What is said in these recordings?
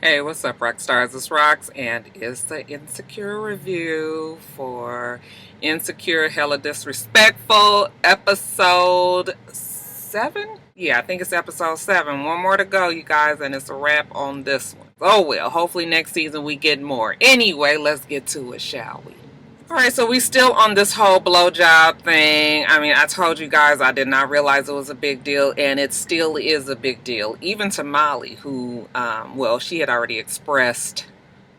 Hey, what's up, Roxstars? It's Rox, and it's the Insecure review for Insecure Hella Disrespectful, episode 7? Yeah, I think it's episode 7. One more to go, you guys, and it's a wrap on this one. Oh well, hopefully next season we get more. Anyway, let's get to it, shall we? Alright, so we still on this whole blowjob thing. I mean, I told you guys I did not realize it was a big deal, and it still is a big deal. Even to Molly, who, well, she had already expressed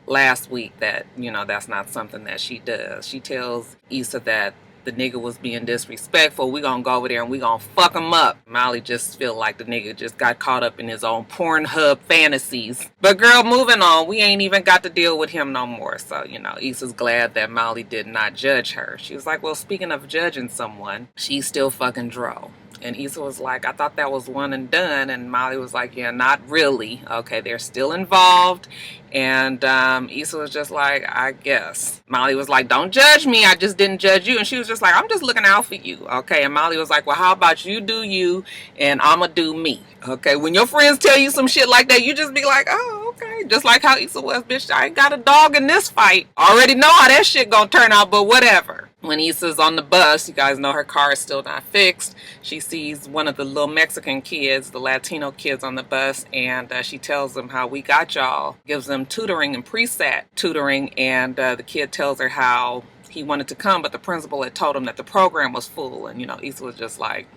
last week that, that's not something that she does. She tells Issa that the nigga was being disrespectful. We gonna go over there and we gonna fuck him up. Molly just feel like the nigga just got caught up in his own Pornhub fantasies. But girl, moving on, we ain't even got to deal with him no more. So, Issa's glad that Molly did not judge her. She was like, well, speaking of judging someone, she's still fucking Dro. And Issa was like, I thought that was one and done. And Molly was like, yeah, not really. Okay, they're still involved. And Issa was just like, I guess. Molly was like, don't judge me. I just didn't judge you. And she was just like, I'm just looking out for you. Okay, and Molly was like, well, how about you do you and I'ma do me. Okay, when your friends tell you some shit like that, you just be like, oh, okay. Just like how Issa was, bitch, I ain't got a dog in this fight. Already know how that shit gonna turn out, but whatever. When Issa's on the bus, you guys know her car is still not fixed. She sees one of the little Mexican kids, the Latino kids on the bus, and she tells them how we got y'all. Gives them tutoring and preset tutoring, and the kid tells her how he wanted to come, but the principal had told him that the program was full. And, Issa was just like,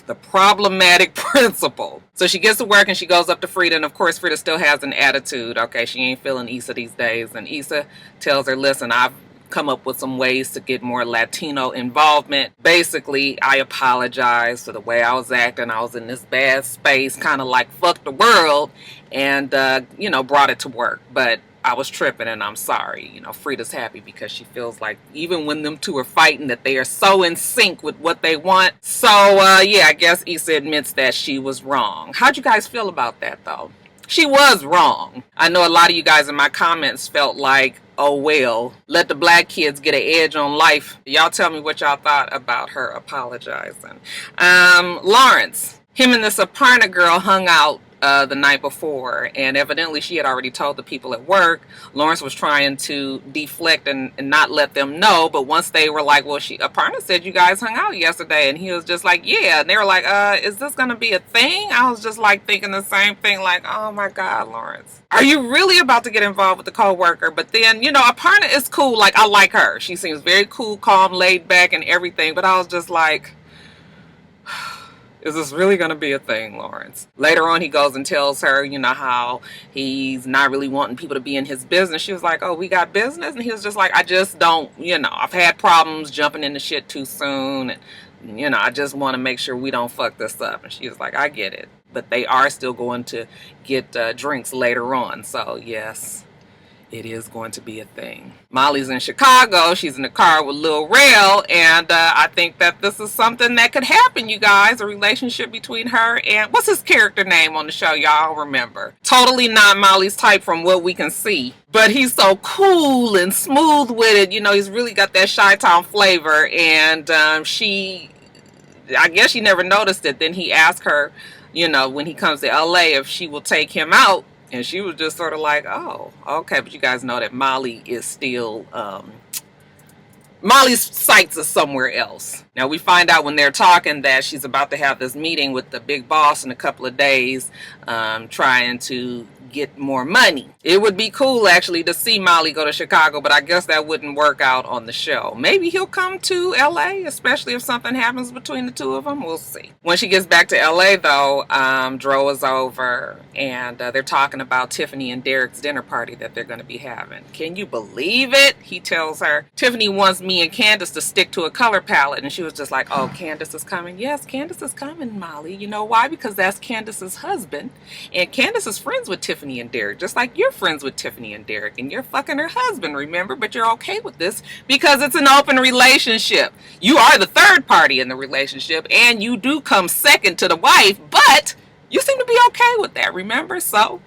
the problematic principal. So she gets to work and she goes up to Frida, and of course Frida still has an attitude. Okay, she ain't feeling Issa these days, and Issa tells her, listen, I've come up with some ways to get more Latino involvement. Basically, I apologize for the way I was acting. I was in this bad space, kind of like fuck the world, and brought it to work. But I was tripping and I'm sorry. Frida's happy because she feels like even when them two are fighting that they are so in sync with what they want. So yeah, I guess Issa admits that she was wrong. How'd you guys feel about that though? She was wrong. I know a lot of you guys in my comments felt like, oh well, let the black kids get an edge on life. Y'all tell me what y'all thought about her apologizing. Lawrence, him and this Aparna girl hung out the night before, and evidently she had already told the people at work. Lawrence was trying to deflect and not let them know, but once they were like, well, Aparna said you guys hung out yesterday, and he was just like, yeah, and they were like, is this gonna be a thing? I was just like thinking the same thing, like, oh my god, Lawrence, are you really about to get involved with the co-worker? But then, Aparna is cool. Like, I like her. She seems very cool, calm, laid back and everything, but I was just like, is this really going to be a thing, Lawrence? Later on, he goes and tells her, how he's not really wanting people to be in his business. She was like, oh, we got business? And he was just like, I just don't, I've had problems jumping into shit too soon. And, I just want to make sure we don't fuck this up. And she was like, I get it. But they are still going to get drinks later on. So, yes, it is going to be a thing. Molly's in Chicago. She's in the car with Lil Rel, and I think that this is something that could happen, you guys. A relationship between her and, what's his character name on the show? Y'all remember. Totally not Molly's type from what we can see. But he's so cool and smooth with it. He's really got that Chi-Town flavor, and I guess she never noticed it. Then he asked her, when he comes to LA, if she will take him out. And she was just sort of like, oh, okay. But you guys know that Molly is still, Molly's sights are somewhere else. Now we find out when they're talking that she's about to have this meeting with the big boss in a couple of days, trying to get more money. It would be cool actually to see Molly go to Chicago, but I guess that wouldn't work out on the show. Maybe he'll come to LA, especially if something happens between the two of them. We'll see. When she gets back to LA though, Dro is over and they're talking about Tiffany and Derek's dinner party that they're going to be having. Can you believe it? He tells her, Tiffany wants me and Candace to stick to a color palette, and she was just like, oh, Candace is coming? Yes, Candace is coming, Molly. You know why? Because that's Candace's husband, and Candace is friends with Tiffany and Derek, just like you're friends with Tiffany and Derek, and you're fucking her husband, remember? But you're okay with this because it's an open relationship. You are the third party in the relationship, and you do come second to the wife, but you seem to be okay with that, remember? So,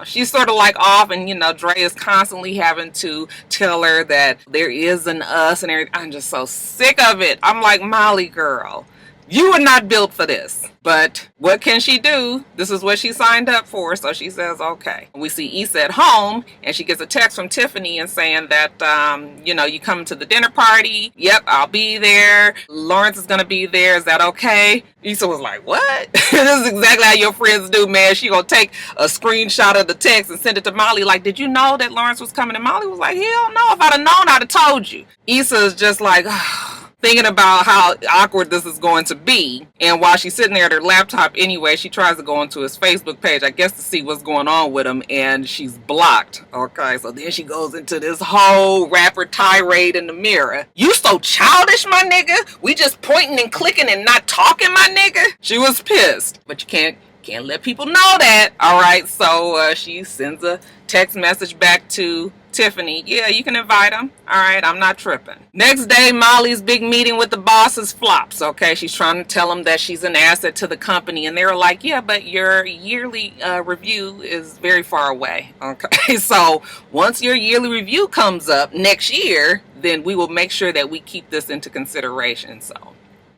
she's sort of like off, and, Dre is constantly having to tell her that there is an us and everything. I'm just so sick of it. I'm like, Molly girl, You were not built for this. But what can she do? This is what she signed up for. So she says, okay. We see Issa at home, and she gets a text from Tiffany and saying that, you come to the dinner party. Yep, I'll be there. Lawrence is going to be there. Is that okay? Issa was like, what? This is exactly how your friends do, man. She going to take a screenshot of the text and send it to Molly. Like, did you know that Lawrence was coming? And Molly was like, hell no. If I'd have known, I'd have told you. Issa is just like, thinking about how awkward this is going to be. And while she's sitting there at her laptop anyway, she tries to go onto his Facebook page, I guess, to see what's going on with him, and she's blocked. Okay, so then she goes into this whole rapper tirade in the mirror. You so childish, my nigga. We just pointing and clicking and not talking, my nigga. She was pissed, but you can't let people know that. All right, so she sends a text message back to Tiffany. Yeah, you can invite him. All right, I'm not tripping. Next day, Molly's big meeting with the bosses flops. Okay, she's trying to tell them that she's an asset to the company, and they're like, yeah, but your yearly review is very far away. Okay, so once your yearly review comes up next year, then we will make sure that we keep this into consideration. So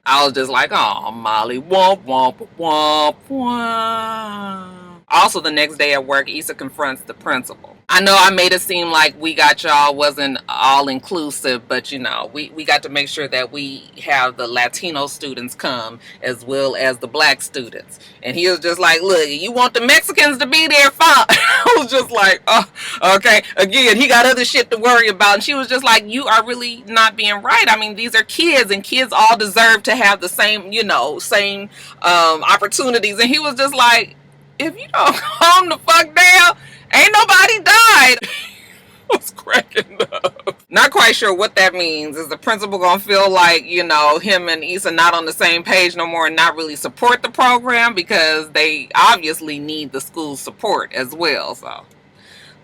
I was just like, oh, Molly, womp, womp, womp, womp. Also, the next day at work, Issa confronts the principal. I know I made it seem like We Got Y'all wasn't all inclusive, but we got to make sure that we have the Latino students come as well as the black students. And he was just like, look, you want the Mexicans to be there? Fine. I was just like, oh, okay. Again, he got other shit to worry about. And she was just like, you are really not being right. I mean, these are kids, and kids all deserve to have the same, same opportunities. And he was just like, if you don't calm the fuck down, ain't nobody died. I was cracking up. Not quite sure what that means. Is the principal gonna feel like, him and Issa not on the same page no more and not really support the program, because they obviously need the school's support as well. So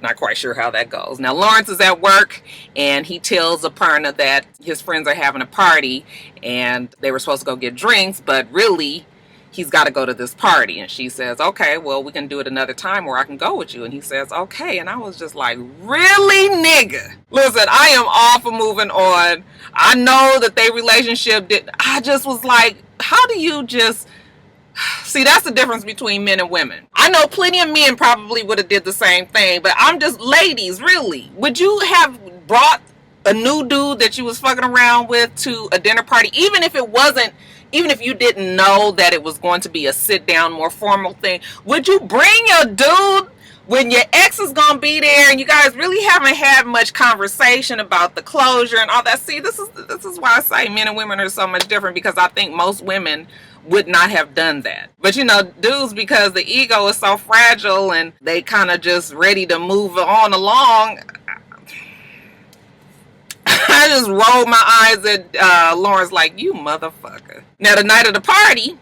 not quite sure how that goes. Now Lawrence is at work, and he tells Aparna that his friends are having a party and they were supposed to go get drinks, but really he's got to go to this party. And she says, okay, well, we can do it another time, or I can go with you. And he says, okay. And I was just like, really, nigga? Listen, I am all for moving on. I know that their relationship I just was like, how do you just... See, that's the difference between men and women. I know plenty of men probably would have did the same thing, but I'm just, ladies, really, would you have brought a new dude that you was fucking around with to a dinner party, even if you didn't know that it was going to be a sit down, more formal thing? Would you bring your dude when your ex is going to be there and you guys really haven't had much conversation about the closure and all that? See, this is why I say men and women are so much different, because I think most women would not have done that. But dudes, because the ego is so fragile and they kind of just ready to move on along, I just rolled my eyes at Lawrence like, you motherfucker. Now, the night of the party,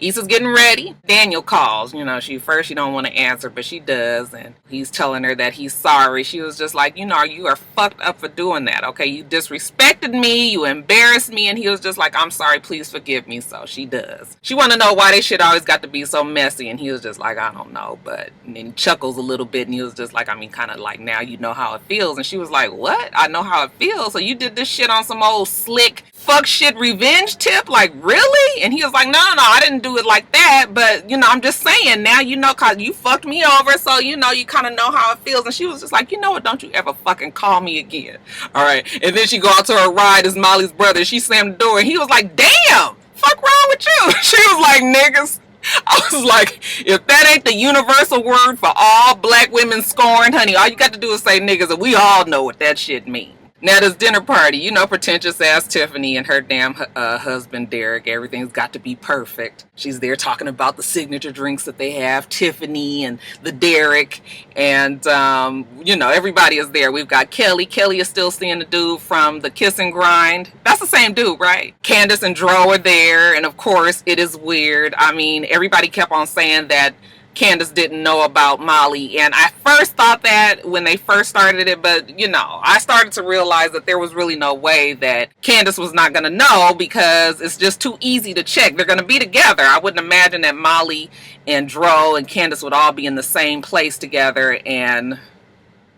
Issa's getting ready. Daniel calls. She don't want to answer, but she does. And he's telling her that he's sorry. She was just like, you are fucked up for doing that. Okay, you disrespected me. You embarrassed me. And he was just like, I'm sorry. Please forgive me. So she does. She want to know why they shit always got to be so messy. And he was just like, I don't know. But and then he chuckles a little bit. And he was just like, kind of like, now you know how it feels. And she was like, what? I know how it feels. So you did this shit on some old slick fuck shit revenge tip? Like, really? And he was like, no, I didn't do it like that, but I'm just saying, now cause you fucked me over, so you kind of know how it feels. And she was just like, you know what, don't you ever fucking call me again. All right. And then she go out to her ride as Molly's brother. She slammed the door, and he was like, damn, fuck wrong with you? She was like, niggas. I was like, if that ain't the universal word for all black women scorned, honey, all you got to do is say niggas, and we all know what that shit means. Now, this dinner party, pretentious ass Tiffany and her damn husband, Derek, everything's got to be perfect. She's there talking about the signature drinks that they have, Tiffany and the Derek, and, everybody is there. We've got Kelly. Kelly is still seeing the dude from the Kiss and Grind. That's the same dude, right? Candace and Dro are there, and of course, it is weird. I mean, everybody kept on saying that Candace didn't know about Molly, and I first thought that when they first started it, but I started to realize that there was really no way that Candace was not going to know, because it's just too easy to check. They're going to be together. I wouldn't imagine that Molly and Dro and Candace would all be in the same place together, and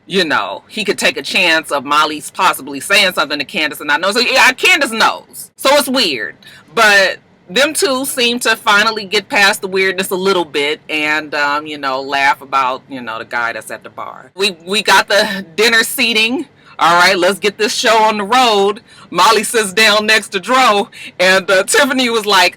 he could take a chance of Molly's possibly saying something to Candace and not know. So yeah, Candace knows. So it's weird. But them two seem to finally get past the weirdness a little bit and, laugh about, the guy that's at the bar. We got the dinner seating. All right, let's get this show on the road. Molly sits down next to Dro, and Tiffany was like,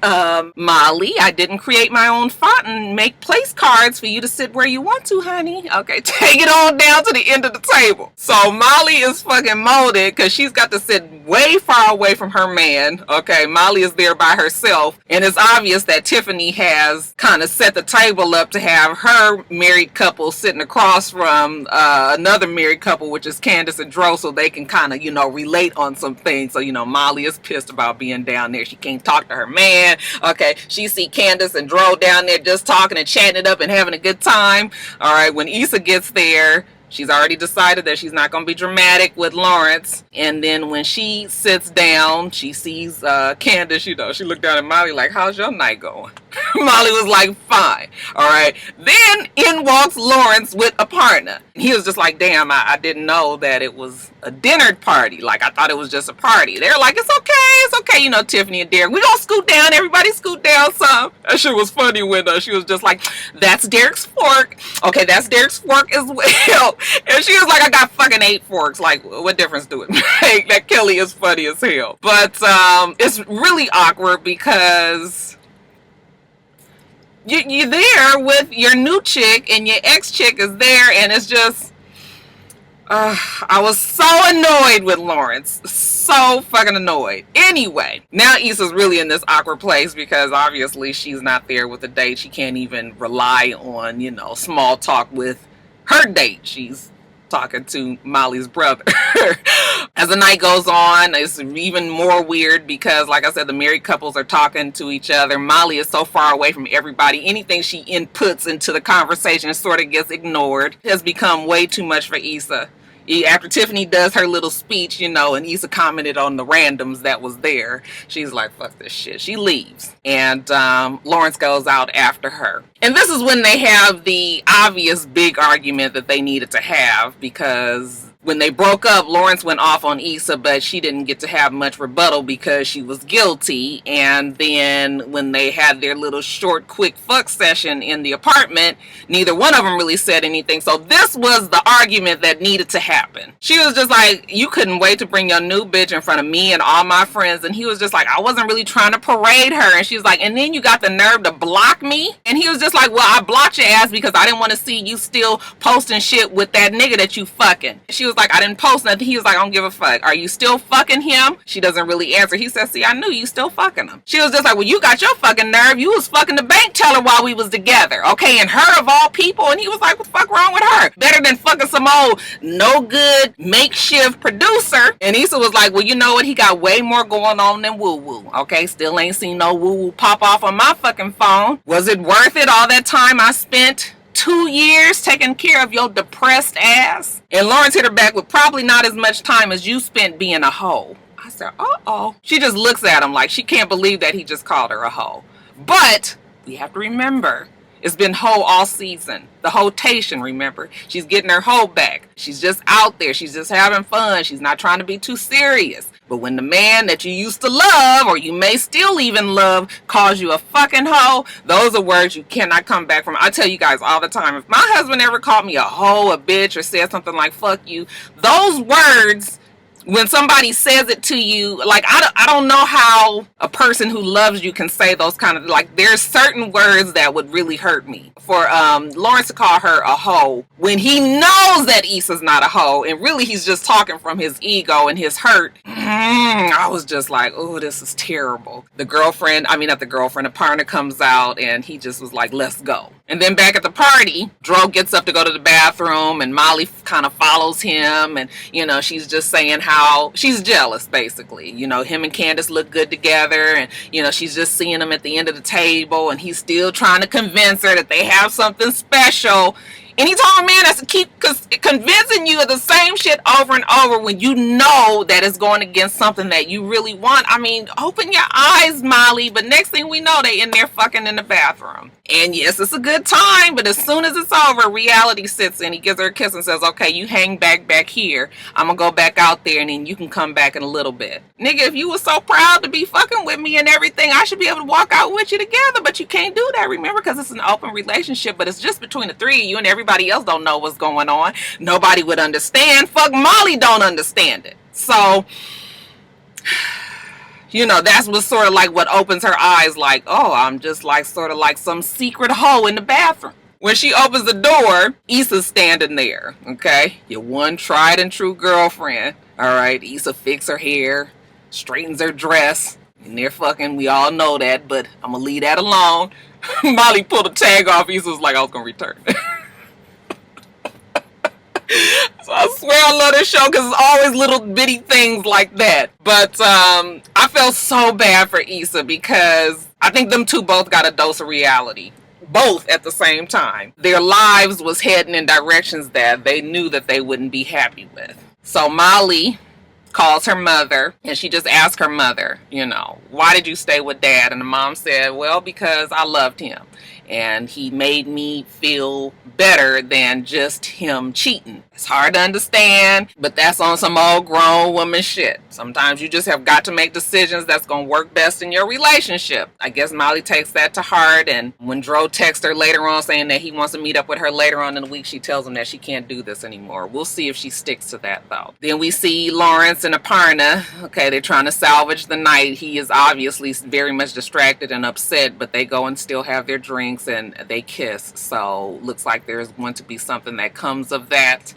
Molly, I didn't create my own font and make place cards for you to sit where you want to, honey. Okay, take it on down to the end of the table. So Molly is fucking molded because she's got to sit way far away from her man. Okay, Molly is there by herself, and it's obvious that Tiffany has kind of set the table up to have her married couple sitting across from another married couple, which is Candace and Dro, so they can kind of, relate on some things. So, Molly is pissed about being down there. She can't talk to her man. Okay, she see Candace and Dro down there just talking and chatting it up and having a good time. All right, when Issa gets there, she's already decided that she's not going to be dramatic with Lawrence. And then when she sits down, she sees Candace, she looked down at Molly like, how's your night going? Molly was like, fine. All right. Then in walks Lawrence with a partner. He was just like, damn, I didn't know that it was a dinner party. Like, I thought it was just a party. They're like, it's okay. Tiffany and Derek, we gonna scoot down. Everybody scoot down some. That shit was funny when she was just like, that's Derek's fork. Okay, that's Derek's fork as well. And she was like, I got fucking 8 forks. Like, what difference do it make? That Kelly is funny as hell. But it's really awkward because you're there with your new chick and your ex-chick is there, and it's just I was so annoyed with Lawrence. So fucking annoyed. Anyway, now Issa's really in this awkward place because obviously she's not there with the date. She can't even rely on, small talk with her date. She's talking to Molly's brother. As the night goes on, it's even more weird because, like I said, the married couples are talking to each other. Molly is so far away from everybody. Anything she inputs into the conversation sort of gets ignored. It has become way too much for Issa. After Tiffany does her little speech, and Issa commented on the randoms that was there, she's like, fuck this shit. She leaves. And Lawrence goes out after her. And this is when they have the obvious big argument that they needed to have, because when they broke up, Lawrence went off on Issa, but she didn't get to have much rebuttal because she was guilty. And then when they had their little short, quick fuck session in the apartment, neither one of them really said anything. So this was the argument that needed to happen. She was just like, you couldn't wait to bring your new bitch in front of me and all my friends. And he was just like, I wasn't really trying to parade her. And she was like, and then you got the nerve to block me? And he was just like, well, I blocked your ass because I didn't want to see you still posting shit with that nigga that you fucking. She was like, I didn't post nothing. He was like, I don't give a fuck. Are you still fucking him? She doesn't really answer. He says, see, I knew you still fucking him. She was just like, well, you got your fucking nerve. You was fucking the bank teller while we was together. Okay, and her of all people. And he was like, what the fuck wrong with her? Better than fucking some old no good makeshift producer. And Issa was like, well, you know what? He got way more going on than woo-woo. Okay, still ain't seen no woo-woo pop off on my fucking phone. Was it worth it, all that time I spent 2 years taking care of your depressed ass? And Lawrence hit her back with probably not as much time as you spent being a hoe. I said, uh-oh. She just looks at him like she can't believe that he just called her a hoe. But we have to remember, it's been hoe all season. The hotation, remember? She's getting her hoe back. She's just out there. She's just having fun. She's not trying to be too serious. But when the man that you used to love, or you may still even love, calls you a fucking hoe, those are words you cannot come back from. I tell you guys all the time, if my husband ever called me a hoe, a bitch, or said something like fuck you, those words, when somebody says it to you, like, I don't know how a person who loves you can say those kind of, like, there's certain words that would really hurt me. For Lawrence to call her a hoe when he knows that Issa's not a hoe, and really he's just talking from his ego and his hurt, I was just like, oh, this is terrible. The partner comes out, and he just was like, let's go. And then back at the party, Dro gets up to go to the bathroom, and Molly kind of follows him, and, she's just saying how she's jealous, basically. Him and Candace look good together, and, she's just seeing him at the end of the table, and he's still trying to convince her that they have something special. And he told a man that's to keep convincing you of the same shit over and over when you know that it's going against something that you really want. I mean, open your eyes, Molly. But next thing we know, they in there fucking in the bathroom. And yes, it's a good time, but as soon as it's over, reality sits in. He gives her a kiss and says, okay, you hang back here. I'm gonna go back out there and then you can come back in a little bit. Nigga, if you were so proud to be fucking with me and everything, I should be able to walk out with you together, but you can't do that, remember, because it's an open relationship, but it's just between the three of you and everybody else don't know what's going on. Nobody would understand. Fuck, Molly don't understand it. So, you know, that's what sort of like what opens her eyes, like, oh, I'm just like sort of like some secret hoe in the bathroom. When she opens the door, Issa's standing there, okay? Your one tried and true girlfriend. All right, Issa fixes her hair, straightens her dress, and they're fucking, we all know that, but I'm gonna leave that alone. Molly pulled a tag off. Issa was like, I was gonna return. So I swear I love this show because it's always little bitty things like that. But I felt so bad for Issa because I think them two both got a dose of reality. Both at the same time. Their lives was heading in directions that they knew that they wouldn't be happy with. So Molly calls her mother and she just asked her mother, you know, why did you stay with dad? And the mom said, well, because I loved him. And he made me feel better than just him cheating. It's hard to understand, but that's on some old grown woman shit. Sometimes you just have got to make decisions that's going to work best in your relationship. I guess Molly takes that to heart, and when Dro texts her later on saying that he wants to meet up with her later on in the week, she tells him that she can't do this anymore. We'll see if she sticks to that, though. Then we see Lawrence and Aparna. Okay, they're trying to salvage the night. He is obviously very much distracted and upset, but they go and still have their drinks and they kiss. So looks like there's going to be something that comes of that.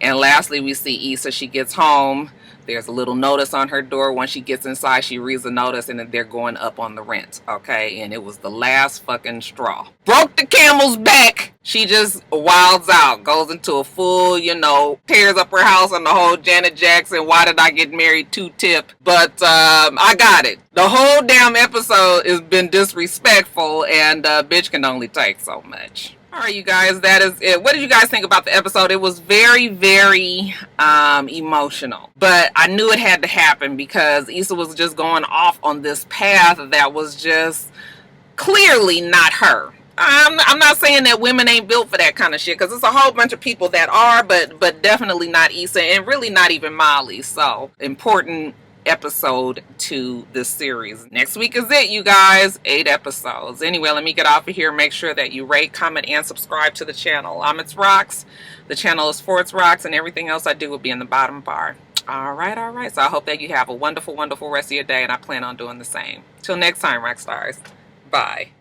And lastly, we see Issa. She gets home. There's a little notice on her door. Once she gets inside, she reads the notice and then they're going up on the rent. Okay, and it was the last fucking straw. Broke the camel's back. She just wilds out, goes into a full, you know, tears up her house on the whole Janet Jackson, why did I get married to tip. But I got it. The whole damn episode has been disrespectful, and bitch can only take so much. All right, you guys, that is it. What did you guys think about the episode? It was very, very emotional. But I knew it had to happen because Issa was just going off on this path that was just clearly not her. I'm not saying that women ain't built for that kind of shit, because it's a whole bunch of people that are, but definitely not Issa, and really not even Molly. So, important episode to this series. Next week is it, you guys. 8 episodes. Anyway, let me get off of here. Make sure that you rate, comment, and subscribe to the channel. I'm itsrox. The channel is for itsrox, and everything else I do will be in the bottom bar. All right. So I hope that you have a wonderful, wonderful rest of your day, and I plan on doing the same. Till next time, Roxstars. Bye.